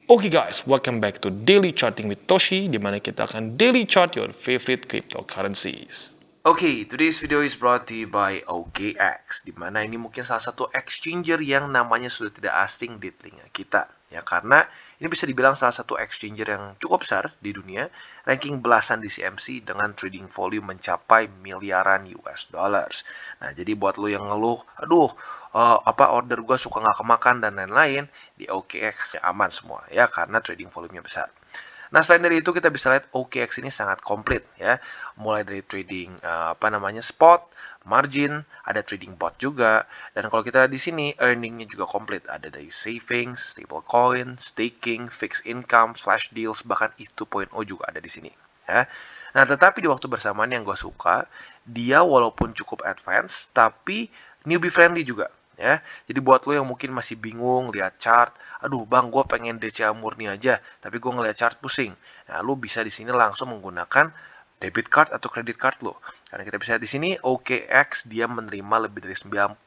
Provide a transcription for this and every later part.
Oke guys, welcome back to Daily Charting with Toshi, di mana kita akan daily chart your favorite cryptocurrencies. Oke, today's video is brought to you by OKX, di mana ini mungkin salah satu exchanger yang namanya sudah tidak asing di telinga kita. Ya, karena ini bisa dibilang salah satu exchanger yang cukup besar di dunia, ranking belasan di CMC dengan trading volume mencapai miliaran US dollars. Nah, jadi buat lo yang ngeluh, aduh, order gue suka nggak kemakan dan lain-lain, di OKX ya aman semua ya, karena trading volumenya besar. Nah, selain dari itu kita bisa lihat OKX ini sangat komplit ya. Mulai dari trading spot, margin, ada trading bot juga. Dan kalau kita lihat di sini earningnya juga komplit. Ada dari savings, stablecoin, staking, fixed income, flash deals, bahkan E2.0 juga ada di sini ya. Nah, tetapi di waktu bersamaan yang gue suka, dia walaupun cukup advance tapi newbie friendly juga ya. Jadi buat lo yang mungkin masih bingung lihat chart, aduh bang gue pengen DCA murni aja, tapi gue ngeliat chart pusing. Nah, lo bisa di sini langsung menggunakan debit card atau credit card lo. Karena kita bisa lihat di sini OKX dia menerima lebih dari 90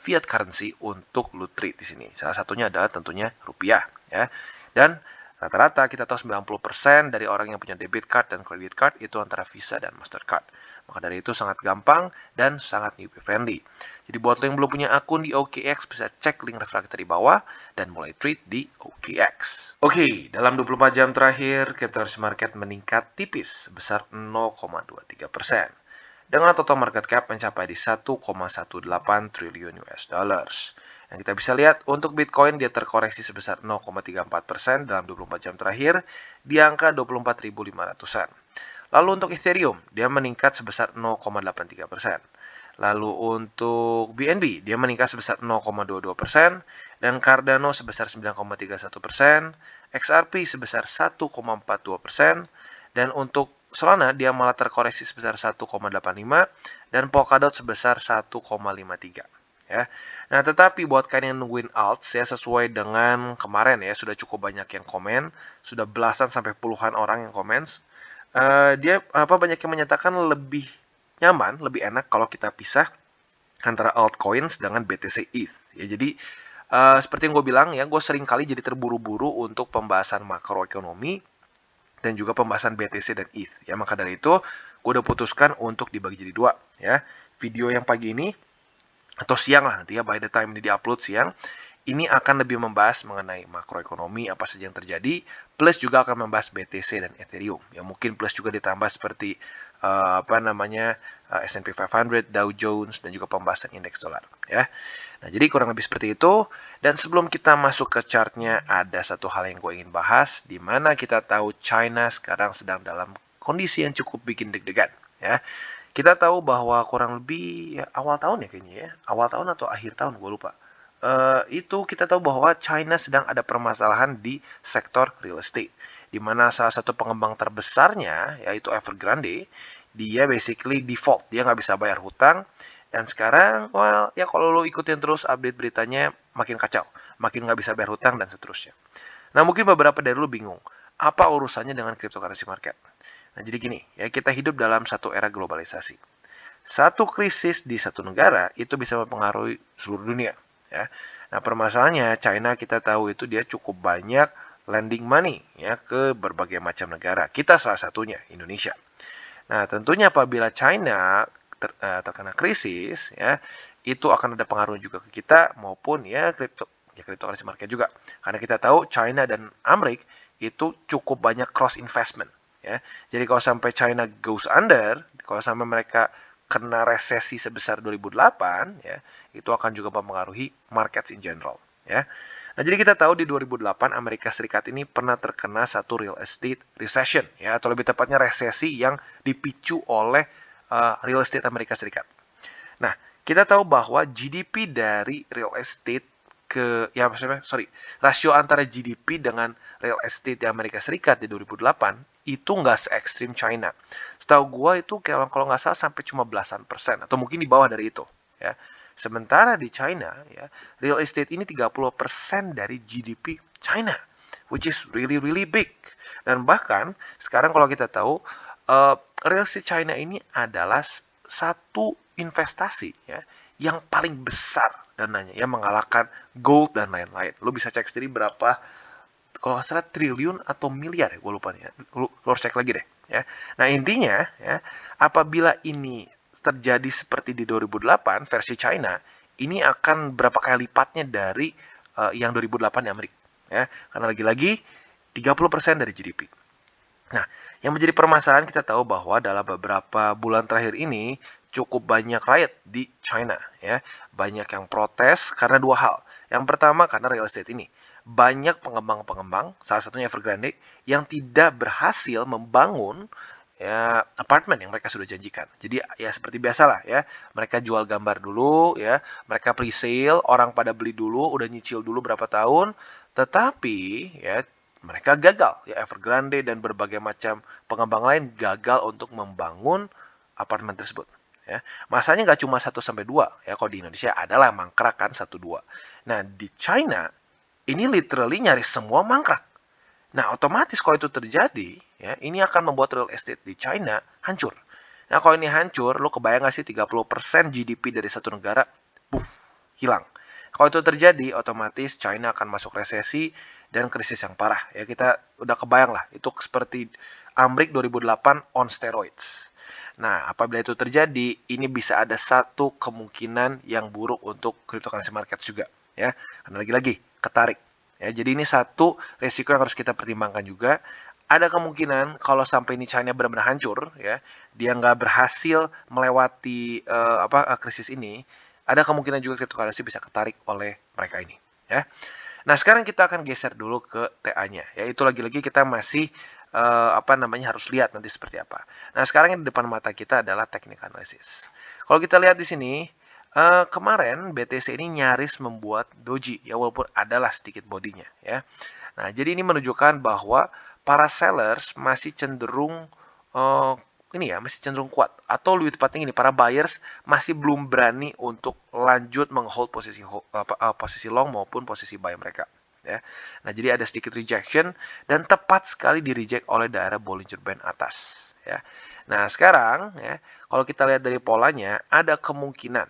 fiat currency untuk lo trade di sini. Salah satunya adalah tentunya rupiah ya. Dan rata-rata kita tahu 90% dari orang yang punya debit card dan credit card itu antara Visa dan Mastercard. Maka dari itu sangat gampang dan sangat newbie friendly. Jadi buat lo yang belum punya akun di OKX bisa cek link referral kita di bawah dan mulai trade di OKX. Oke, dalam 24 jam terakhir, cryptocurrency market meningkat tipis sebesar 0,23%. Dengan total market cap mencapai di 1,18 triliun US dollars. Yang kita bisa lihat untuk Bitcoin dia terkoreksi sebesar 0,34% dalam 24 jam terakhir di angka 24.500-an. Lalu untuk Ethereum dia meningkat sebesar 0,83%. Lalu untuk BNB dia meningkat sebesar 0,22% dan Cardano sebesar 9,31%, XRP sebesar 1,42% dan untuk Solana dia malah terkoreksi sebesar 1,85 dan Polkadot sebesar 1,53 ya. Nah, tetapi buat kalian yang nungguin alts ya sesuai dengan kemarin ya sudah cukup banyak yang komen, sudah belasan sampai puluhan orang yang komen. Banyak yang menyatakan lebih nyaman, lebih enak kalau kita pisah antara altcoins dengan BTC ETH. Ya, jadi seperti yang gue bilang ya, gue sering kali jadi terburu-buru untuk pembahasan makroekonomi dan juga pembahasan BTC dan ETH. Ya, maka dari itu gue udah putuskan untuk dibagi jadi dua. Ya, video yang pagi ini atau siang lah nanti ya, by the time ini diupload siang, ini akan lebih membahas mengenai makroekonomi apa saja yang terjadi, plus juga akan membahas BTC dan Ethereum. Ya mungkin plus juga ditambah seperti S&P 500, Dow Jones dan juga pembahasan indeks dolar. Ya. Nah jadi kurang lebih seperti itu. Dan sebelum kita masuk ke chartnya, ada satu hal yang gue ingin bahas, di mana kita tahu China sekarang sedang dalam kondisi yang cukup bikin deg-degan. Ya. Kita tahu bahwa kurang lebih ya, awal tahun ya kayaknya ya, awal tahun atau akhir tahun gue lupa. Itu kita tahu bahwa China sedang ada permasalahan di sektor real estate, di mana salah satu pengembang terbesarnya yaitu Evergrande, dia basically default, dia nggak bisa bayar hutang, dan sekarang, well, ya kalau lo ikutin terus update beritanya makin kacau, makin nggak bisa bayar hutang dan seterusnya. Nah mungkin beberapa dari lo bingung, apa urusannya dengan cryptocurrency market? Nah jadi gini, ya kita hidup dalam satu era globalisasi. Satu krisis di satu negara itu bisa mempengaruhi seluruh dunia. Ya. Nah permasalahannya China kita tahu itu dia cukup banyak lending money ya ke berbagai macam negara. Kita salah satunya Indonesia. Nah tentunya apabila China terkena krisis ya itu akan ada pengaruh juga ke kita maupun ya cryptocurrency market juga. Karena kita tahu China dan Amerika itu cukup banyak cross investment ya. Jadi kalau sampai China goes under, kalau sampai mereka kena resesi sebesar 2008 ya, itu akan juga mempengaruhi markets in general ya. Nah, jadi kita tahu di 2008 Amerika Serikat ini pernah terkena satu real estate recession ya, atau lebih tepatnya resesi yang dipicu oleh real estate Amerika Serikat. Nah, kita tahu bahwa GDP dari real estate rasio antara GDP dengan real estate di Amerika Serikat di 2008 itu nggak se-ekstrim China. Setahu gue itu kalau nggak salah sampai cuma belasan persen atau mungkin di bawah dari itu. Ya. Sementara di China, ya, real estate ini 30% dari GDP China, which is really really big. Dan bahkan sekarang kalau kita tahu real estate China ini adalah satu investasi ya yang paling besar dananya ya mengalahkan gold dan lain-lain. Lo bisa cek sendiri berapa kalau nggak salah triliun atau miliar ya, gue lupa nih ya. Lu harus cek lagi deh ya. Nah, intinya ya, apabila ini terjadi seperti di 2008 versi China, ini akan berapa kali lipatnya dari yang 2008 di Amerika ya. Karena lagi-lagi 30% dari GDP. Nah, yang menjadi permasalahan kita tahu bahwa dalam beberapa bulan terakhir ini cukup banyak riot di China ya. Banyak yang protes karena dua hal. Yang pertama karena real estate ini. Banyak pengembang-pengembang, salah satunya Evergrande, yang tidak berhasil membangun ya apartemen yang mereka sudah janjikan. Jadi ya seperti biasalah ya, mereka jual gambar dulu ya, mereka pre-sale, orang pada beli dulu, udah nyicil dulu berapa tahun, tetapi ya mereka gagal ya, Evergrande dan berbagai macam pengembang lain gagal untuk membangun apartemen tersebut ya. Masanya nggak cuma 1 sampai 2 ya, kalau di Indonesia adalah mangkrak kan 1-2. Nah, di China ini literally nyaris semua mangkrak. Nah, otomatis kalau itu terjadi, ya, ini akan membuat real estate di China hancur. Nah, kalau ini hancur, lo kebayang nggak sih 30% GDP dari satu negara, puff, hilang. Kalau itu terjadi, otomatis China akan masuk resesi dan krisis yang parah. Ya, kita udah kebayang lah, itu seperti Amrik 2008 on steroids. Nah, apabila itu terjadi, ini bisa ada satu kemungkinan yang buruk untuk cryptocurrency markets juga. Ya, karena lagi-lagi ketarik. Ya, jadi ini satu resiko yang harus kita pertimbangkan juga. Ada kemungkinan kalau sampai ini China benar-benar hancur, ya, dia nggak berhasil melewati krisis ini, ada kemungkinan juga cryptocurrency bisa ketarik oleh mereka ini. Ya. Nah, sekarang kita akan geser dulu ke TA-nya. Ya, itu lagi-lagi kita masih harus lihat nanti seperti apa. Nah, sekarang yang di depan mata kita adalah technical analysis. Kalau kita lihat di sini, kemarin BTC ini nyaris membuat doji ya, walaupun adalah sedikit bodinya ya. Nah, jadi ini menunjukkan bahwa para sellers masih cenderung masih cenderung kuat, atau lebih tepatnya ini, para buyers masih belum berani untuk lanjut menghold posisi long maupun posisi buy mereka ya. Nah, jadi ada sedikit rejection dan tepat sekali di reject oleh daerah Bollinger Band atas ya. Nah, sekarang ya, kalau kita lihat dari polanya, ada kemungkinan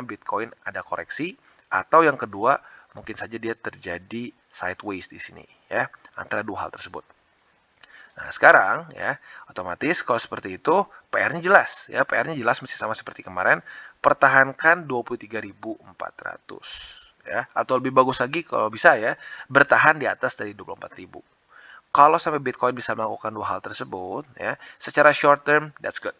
Bitcoin ada koreksi, atau yang kedua mungkin saja dia terjadi sideways di sini ya, antara dua hal tersebut. Nah, sekarang ya, otomatis kalau seperti itu PR-nya jelas ya, PR-nya jelas masih sama seperti kemarin, pertahankan 23.400 ya, atau lebih bagus lagi kalau bisa ya, bertahan di atas dari 24.000. Kalau sampai Bitcoin bisa melakukan dua hal tersebut ya, secara short term that's good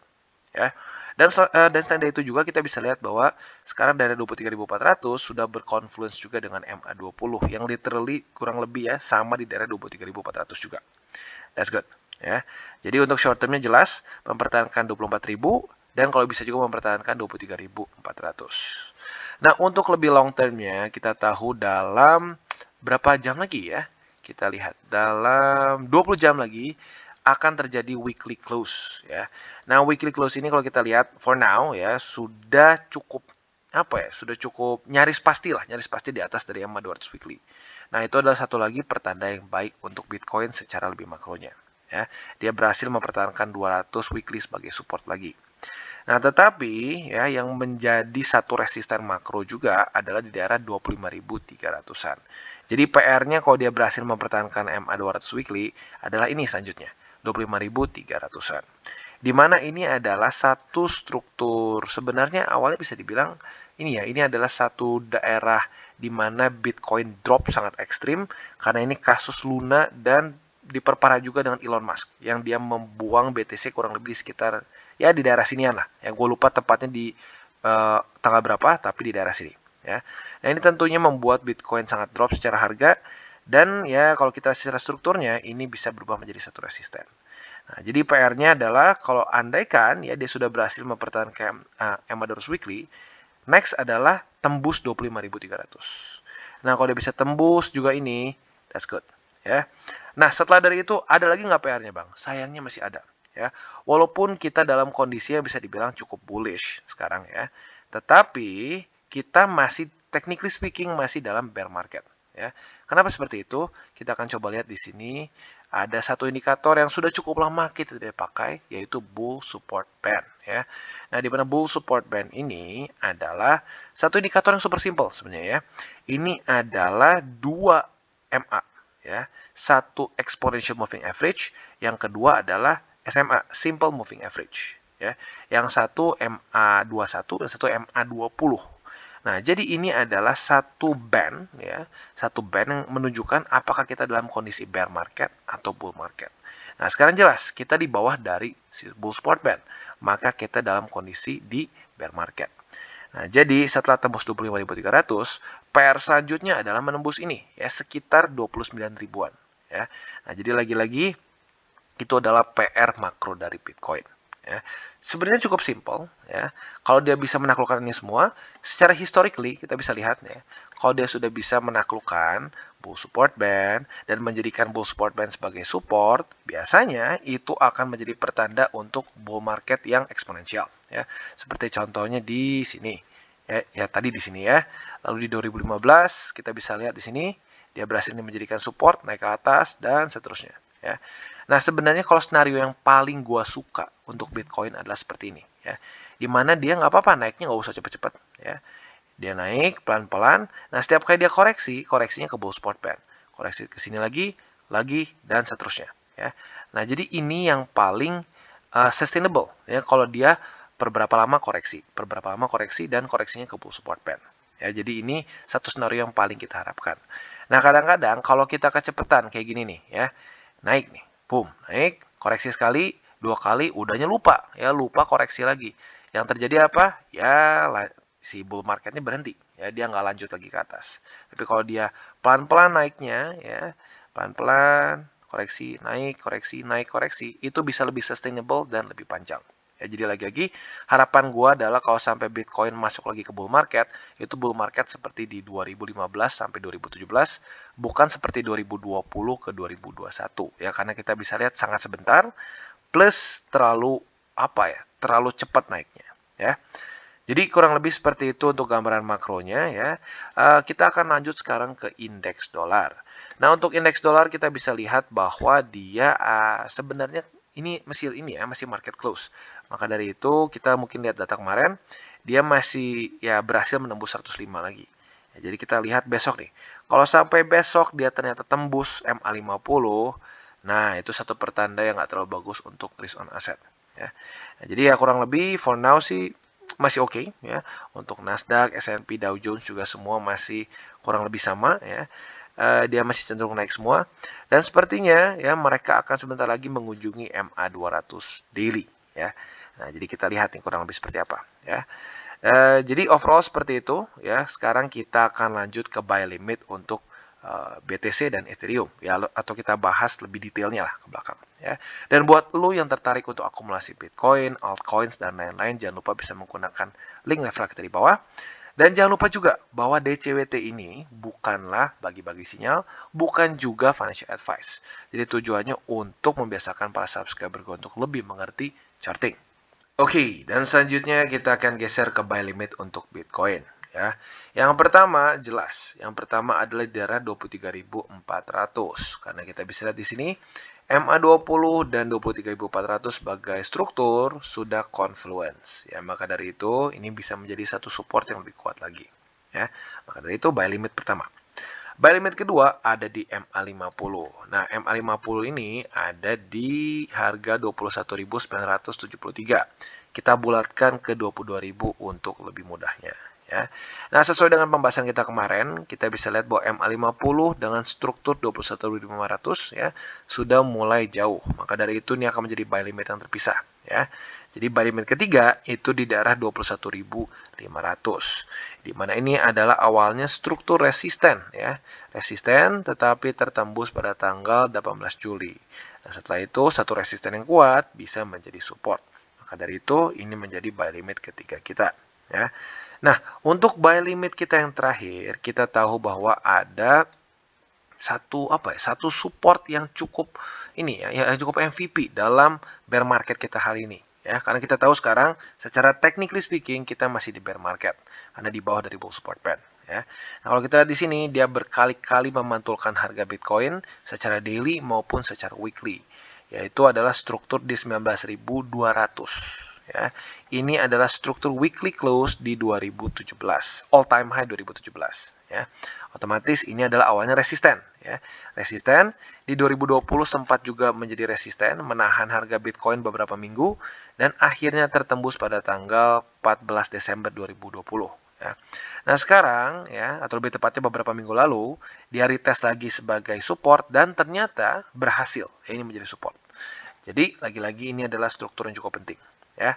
ya. Dan selain dari itu juga kita bisa lihat bahwa sekarang dari 23.400 sudah berkonfluence juga dengan MA20 yang literally kurang lebih ya sama di daerah 23.400 juga. That's good ya. Jadi untuk short termnya jelas mempertahankan 24.000 dan kalau bisa juga mempertahankan 23.400. Nah, untuk lebih long termnya kita tahu dalam berapa jam lagi ya? Kita lihat dalam 20 jam lagi akan terjadi weekly close ya. Nah, weekly close ini kalau kita lihat for now ya sudah cukup sudah cukup nyaris pasti di atas dari EMA 200 weekly. Nah, itu adalah satu lagi pertanda yang baik untuk Bitcoin secara lebih makronya ya. Dia berhasil mempertahankan 200 weekly sebagai support lagi. Nah, tetapi ya yang menjadi satu resisten makro juga adalah di daerah 25.300-an. Jadi PR-nya kalau dia berhasil mempertahankan MA 200 weekly adalah ini selanjutnya, 25.300-an. Di mana ini adalah satu struktur, sebenarnya awalnya bisa dibilang ini adalah satu daerah di mana Bitcoin drop sangat ekstrim karena ini kasus Luna dan diperparah juga dengan Elon Musk yang dia membuang BTC kurang lebih sekitar ya di daerah sinian lah. Yang gue lupa tepatnya di tanggal berapa, tapi di daerah sini ya. Nah, ini tentunya membuat Bitcoin sangat drop secara harga dan ya kalau kita secara strukturnya ini bisa berubah menjadi satu resisten. Nah, jadi PR-nya adalah kalau andaikan ya dia sudah berhasil mempertahankan EMA 200 weekly, next adalah tembus 25.300. Nah, kalau dia bisa tembus juga ini, that's good ya. Nah, setelah dari itu ada lagi nggak PR-nya, Bang? Sayangnya masih ada ya. Walaupun kita dalam kondisi yang bisa dibilang cukup bullish sekarang ya, tetapi kita masih technically speaking masih dalam bear market ya. Kenapa seperti itu? Kita akan coba lihat di sini ada satu indikator yang sudah cukup lama kita tidak pakai, yaitu bull support band ya. Nah, di mana bull support band ini adalah satu indikator yang super simple sebenarnya ya. Ini adalah 2 MA ya. Satu exponential moving average, yang kedua adalah SMA, simple moving average, ya. Yang satu MA21 dan satu MA20. Nah, jadi ini adalah satu band, ya, satu band yang menunjukkan apakah kita dalam kondisi bear market atau bull market. Nah, sekarang jelas kita di bawah dari si bull support band, maka kita dalam kondisi di bear market. Nah, jadi setelah tembus 25.300, PR selanjutnya adalah menembus ini, ya, sekitar 29 ribuan, ya. Nah, jadi lagi-lagi itu adalah PR makro dari Bitcoin, ya. Sebenarnya cukup simple, ya. Kalau dia bisa menaklukkan ini semua, secara historically kita bisa lihat, ya. Kalau dia sudah bisa menaklukkan bull support band dan menjadikan bull support band sebagai support, biasanya itu akan menjadi pertanda untuk bull market yang eksponensial, ya. Seperti contohnya di sini. Ya, tadi di sini, ya. Lalu di 2015 kita bisa lihat di sini dia berhasil menjadikan support, naik ke atas dan seterusnya, ya. Nah, sebenarnya kalau skenario yang paling gua suka untuk Bitcoin adalah seperti ini, ya. Dimana dia nggak apa-apa naiknya nggak usah cepet-cepet, ya. Dia naik pelan-pelan. Nah, setiap kali dia koreksi, koreksinya ke bull support band. Koreksi ke sini lagi, dan seterusnya, ya. Nah, jadi ini yang paling sustainable, ya. Kalau dia per berapa lama koreksi, dan koreksinya ke bull support band. Ya, jadi ini satu skenario yang paling kita harapkan. Nah, kadang-kadang kalau kita kecepatan kayak gini nih, ya. Naik nih, boom, naik, koreksi sekali, 2 kali, udahnya lupa, ya, lupa koreksi lagi. Yang terjadi apa? Ya, si bull marketnya berhenti, ya, dia nggak lanjut lagi ke atas. Tapi kalau dia pelan-pelan naiknya, ya, pelan-pelan, koreksi, naik, koreksi, itu bisa lebih sustainable dan lebih panjang. Ya, jadi lagi-lagi harapan gua adalah kalau sampai Bitcoin masuk lagi ke bull market, itu bull market seperti di 2015 sampai 2017, bukan seperti 2020 ke 2021, ya, karena kita bisa lihat sangat sebentar plus terlalu terlalu cepat naiknya, ya. Jadi kurang lebih seperti itu untuk gambaran makronya, ya. Kita akan lanjut sekarang ke indeks dolar. Nah, untuk indeks dolar kita bisa lihat bahwa dia sebenarnya ini masih market close. Maka dari itu kita mungkin lihat data kemarin, dia masih ya berhasil menembus 105 lagi. Ya, jadi kita lihat besok nih. Kalau sampai besok dia ternyata tembus MA50, nah itu satu pertanda yang nggak terlalu bagus untuk risk on asset, ya. Nah, jadi ya kurang lebih for now sih masih oke, ya. Untuk Nasdaq, S&P, Dow Jones juga semua masih kurang lebih sama, ya. Dia masih cenderung naik semua, dan sepertinya ya mereka akan sebentar lagi mengunjungi MA200 daily, ya. Nah, jadi kita lihat nih kurang lebih seperti apa, ya. Jadi overall seperti itu, ya. Sekarang kita akan lanjut ke buy limit untuk BTC dan Ethereum, ya, atau kita bahas lebih detailnya lah ke belakang, ya. Dan buat lo yang tertarik untuk akumulasi Bitcoin, altcoins, dan lain-lain, jangan lupa bisa menggunakan link level kita di bawah. Dan jangan lupa juga bahwa DCWT ini bukanlah bagi-bagi sinyal, bukan juga financial advice. Jadi tujuannya untuk membiasakan para subscriber untuk lebih mengerti charting. Oke, dan selanjutnya kita akan geser ke buy limit untuk Bitcoin, ya. Yang pertama jelas, yang pertama adalah di daerah 23.400. Karena kita bisa lihat di sini MA20 dan 23.400 sebagai struktur sudah confluence, ya. Maka dari itu ini bisa menjadi satu support yang lebih kuat lagi, ya. Maka dari itu buy limit pertama. Buy limit kedua ada di MA50. Nah, MA50 ini ada di harga 21.973. Kita bulatkan ke 22.000 untuk lebih mudahnya, ya. Nah, sesuai dengan pembahasan kita kemarin, kita bisa lihat bahwa MA50 dengan struktur 21.500, ya, sudah mulai jauh. Maka dari itu ini akan menjadi buy limit yang terpisah, ya. Jadi buy limit ketiga itu di daerah 21.500. Di mana ini adalah awalnya struktur resisten, ya. Resisten tetapi tertembus pada tanggal 18 Juli. Dan setelah itu satu resisten yang kuat bisa menjadi support. Maka dari itu ini menjadi buy limit ketiga kita, ya. Nah, untuk buy limit kita yang terakhir, kita tahu bahwa ada satu support yang cukup ini, ya, yang cukup MVP dalam bear market kita hari ini, ya. Karena kita tahu sekarang secara technically speaking kita masih di bear market karena di bawah dari bull support band, ya. Nah, kalau kita lihat di sini dia berkali-kali memantulkan harga Bitcoin secara daily maupun secara weekly, yaitu adalah struktur di 19.200, ya. Ini adalah struktur weekly close di 2017, all time high 2017, ya. Otomatis ini adalah awalnya resisten, ya. Resisten di 2020 sempat juga menjadi resisten, menahan harga Bitcoin beberapa minggu dan akhirnya tertembus pada tanggal 14 Desember 2020, ya. Nah, sekarang ya, atau lebih tepatnya beberapa minggu lalu, dia retest lagi sebagai support dan ternyata berhasil. Ya, ini menjadi support. Jadi, lagi-lagi ini adalah struktur yang cukup penting, ya.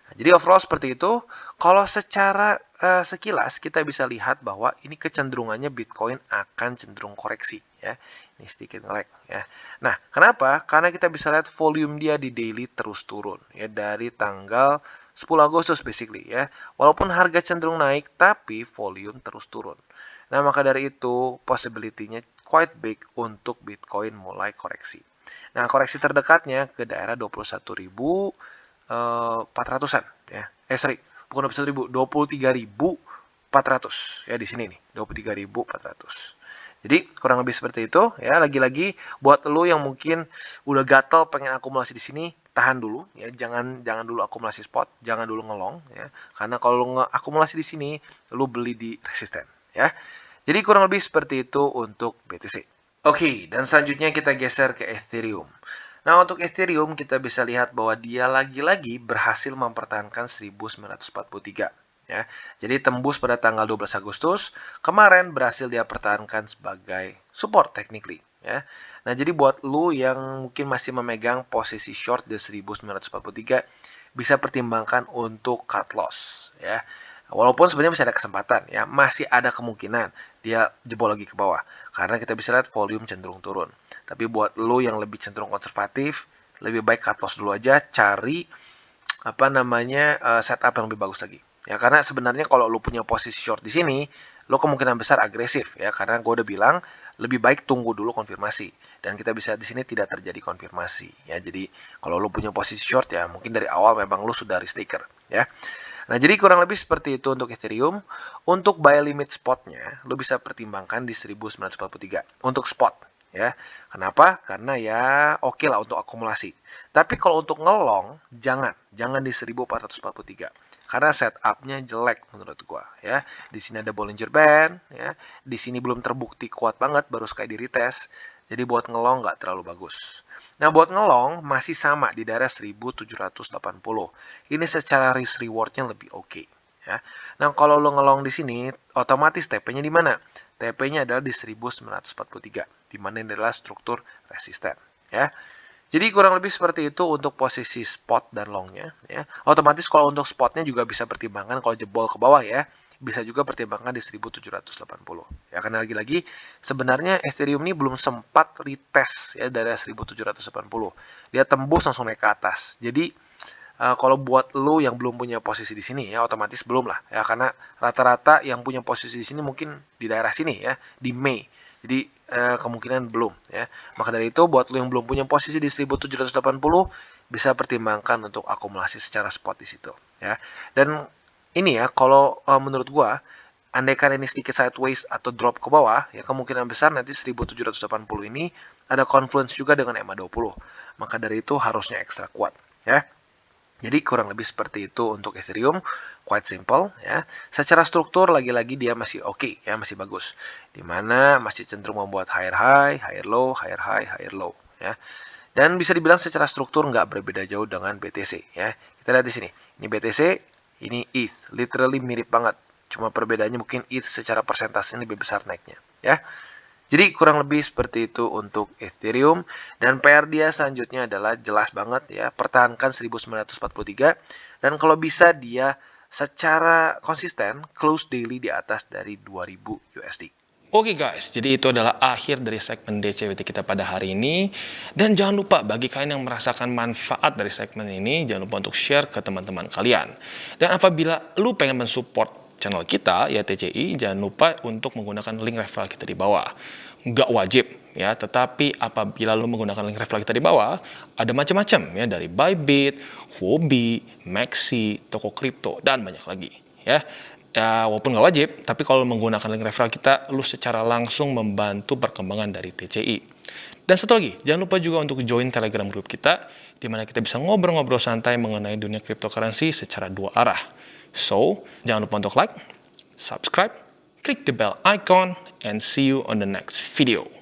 Nah, jadi overall seperti itu. Kalau secara sekilas kita bisa lihat bahwa ini kecenderungannya Bitcoin akan cenderung koreksi, ya. Ini sedikit nge-lag, ya. Nah, kenapa? Karena kita bisa lihat volume dia di daily terus turun, ya, dari tanggal 10 Agustus basically, ya. Walaupun harga cenderung naik, tapi volume terus turun. Nah, maka dari itu possibility-nya quite big untuk Bitcoin mulai koreksi. Nah, koreksi terdekatnya ke daerah 21.400-an, ya. Bukan 21.000, 23.400, ya, di sini nih, 23.400. Jadi kurang lebih seperti itu, ya. Lagi-lagi buat lo yang mungkin udah gatel pengen akumulasi di sini, tahan dulu, ya. Jangan dulu akumulasi spot, jangan dulu ngelong, ya. Karena kalau lo akumulasi di sini, lo beli di resisten, ya. Jadi kurang lebih seperti itu untuk BTC. Oke, dan selanjutnya kita geser ke Ethereum. Nah, untuk Ethereum kita bisa lihat bahwa dia lagi-lagi berhasil mempertahankan 1943. Ya. Jadi tembus pada tanggal 12 Agustus, kemarin berhasil dia pertahankan sebagai support technically. Ya. Nah, jadi buat lu yang mungkin masih memegang posisi short di 1943, bisa pertimbangkan untuk cut loss. Ya. Walaupun sebenarnya masih ada kesempatan, ya, masih ada kemungkinan dia jebol lagi ke bawah. Karena kita bisa lihat volume cenderung turun. Tapi buat lo yang lebih cenderung konservatif, lebih baik cut loss dulu aja, cari setup yang lebih bagus lagi. Ya, karena sebenarnya kalau lo punya posisi short di sini, lo kemungkinan besar agresif, ya, karena gue udah bilang lebih baik tunggu dulu konfirmasi. Dan kita bisa di sini tidak terjadi konfirmasi, ya. Jadi kalau lo punya posisi short, ya mungkin dari awal memang lo sudah risk taker, ya. Nah, jadi kurang lebih seperti itu untuk Ethereum. Untuk buy limit spotnya, lo bisa pertimbangkan di 1943 untuk spot, ya. Kenapa? Karena ya oke lah untuk akumulasi. Tapi kalau untuk ngelong, jangan di 1443. Karena setupnya jelek menurut gua, ya. Di sini ada Bollinger Band, ya. Di sini belum terbukti kuat banget, baru sekali di retest. Jadi buat ngelong nggak terlalu bagus. Nah, buat ngelong masih sama di daerah 1780. Ini secara risk rewardnya lebih oke, ya. Nah, kalau lo ngelong di sini, otomatis TP-nya di mana? TP-nya adalah di 1943, di mana ini adalah struktur resisten, ya. Jadi kurang lebih seperti itu untuk posisi spot dan longnya, ya. Otomatis kalau untuk spotnya juga bisa pertimbangkan kalau jebol ke bawah, ya. Bisa juga pertimbangkan di 1780. Ya, karena lagi-lagi sebenarnya Ethereum ini belum sempat retest, ya, dari 1780. Dia tembus langsung naik ke atas. Jadi kalau buat lo yang belum punya posisi di sini, ya, otomatis belum lah, ya, karena rata-rata yang punya posisi di sini mungkin di daerah sini, ya, di Mei. Jadi kemungkinan belum, ya. Maka dari itu buat lo yang belum punya posisi di 1780 bisa pertimbangkan untuk akumulasi secara spot di situ, ya. Dan ini, ya, kalau menurut gua andaikan ini sedikit sideways atau drop ke bawah, ya, kemungkinan besar nanti 1780 ini ada confluence juga dengan EMA20. Maka dari itu harusnya ekstra kuat, ya. Jadi kurang lebih seperti itu untuk Ethereum, quite simple, ya. Secara struktur lagi-lagi dia masih oke, ya, masih bagus. Dimana masih cenderung membuat higher high, higher low, higher high, higher low, ya. Dan bisa dibilang secara struktur nggak berbeda jauh dengan BTC, ya. Kita lihat di sini. Ini BTC, ini ETH, literally mirip banget. Cuma perbedaannya mungkin ETH secara persentase lebih besar naiknya, ya. Jadi kurang lebih seperti itu untuk Ethereum. Dan PR dia selanjutnya adalah jelas banget, ya, pertahankan 1943. Dan kalau bisa dia secara konsisten close daily di atas dari 2000 USD. Oke guys, jadi itu adalah akhir dari segmen DCWT kita pada hari ini. Dan jangan lupa bagi kalian yang merasakan manfaat dari segmen ini, jangan lupa untuk share ke teman-teman kalian. Dan apabila lu pengen mensupport channel kita, ya, TCI, jangan lupa untuk menggunakan link referral kita di bawah. Nggak wajib, ya, tetapi apabila lu menggunakan link referral kita di bawah, ada macam-macam, ya, dari Bybit, Huobi, Maxi, toko kripto, dan banyak lagi, ya. Ya, walaupun nggak wajib, tapi kalau menggunakan link referral kita, lu secara langsung membantu perkembangan dari TCI. Dan satu lagi, jangan lupa juga untuk join Telegram group kita, di mana kita bisa ngobrol-ngobrol santai mengenai dunia cryptocurrency secara dua arah. So, jangan lupa untuk like, subscribe, click the bell icon, and see you on the next video.